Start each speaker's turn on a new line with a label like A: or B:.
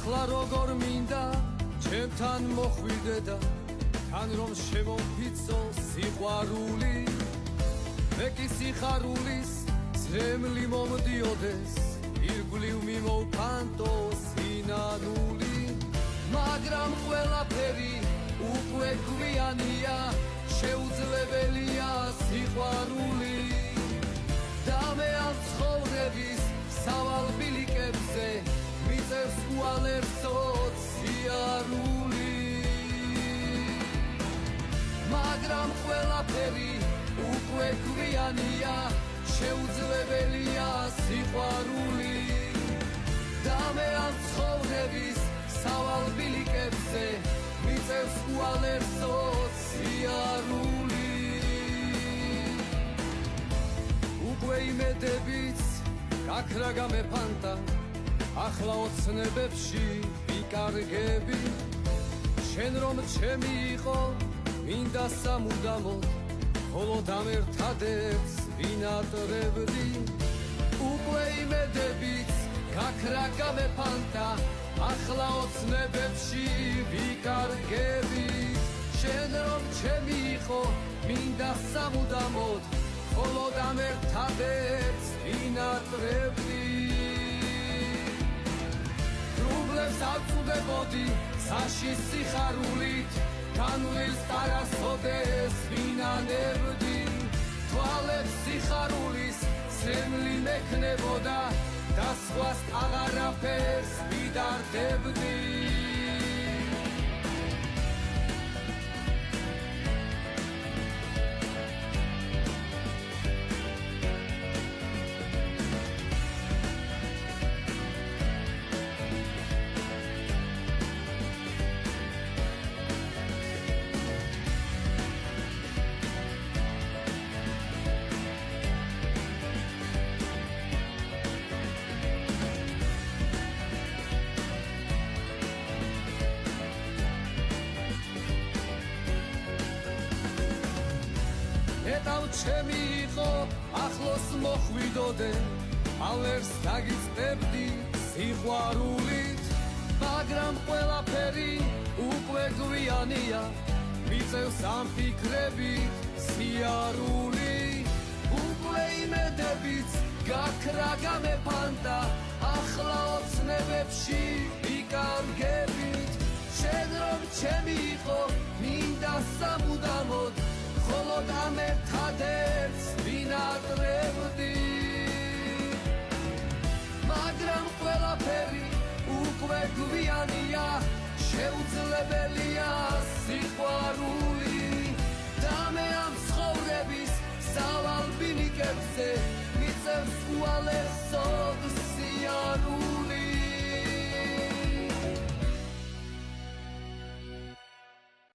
A: ახლა როგორ მინდა ჩემთან მოხვიდე და თან რომ შემომფიცო სიყვარული მე კი სიხარულის ზემლი მომდიოდეს ირგვლივ მიმოვფანტო სინანული მაგრამ ყველაფერი უკვე გვიანია შეუძლებელია სიყვარული და მე ამ ცხოვრების სავალ ბილიკებზე მიწევს უალერსოდ სიარული მაგრამ ყველაფერი უკვე გვიანია შეუძლებელია სიყვარული და მე ამ ცხოვრების სავალ ბილიკებზე მიწევს უალერსოდ სიარული უკვე იმედებიც გაქრა გამეფანტა ახლა ოცნებებში ვიკარგები შენ რომ ჩემი იყო მინდა სამუდამოდ მხოლოდ ამ ერთადებს ვინატრებდი უკვე იმედებიც გაქრა გამეფანტა ახლა ოცნებებში ვიკარგები შენ რომ ჩემი იყო მინდა სამუდამოდ მხოლოდ ამ ერთადებს ვინატრებდი რუბლებს ავწუდებოდი საშის სიხარულით განვლილს არასოდეს ვინანებდი თვალებს სიხარულის ზემლი მექნებოდა და სხვას აღარაფერს ვიდარდებდი ეტავ ჩემი იყო ახლოს მოხვიდოდე ალერს დაგიწყებდი სიყვარულით მაგრამ ყველაფერი უკვე გვიანია მიწევს ამ ფიქრებით სიარული უკვე იმედებიც გაქრა გამეფანტა ახლა ოცნებებში ვიკარგებით შენ რომ ჩემი იყო მინდა სამუდამოდ მხოლოდ ამ ერთადებს ვინატრებდი მაგრამ ყველაფერი უკვე გვიანია შეუძლებელია სიყვარული და მე ამ ცხოვრების სავალ ბილიკებზე მიწევს უალერსოდ სიარული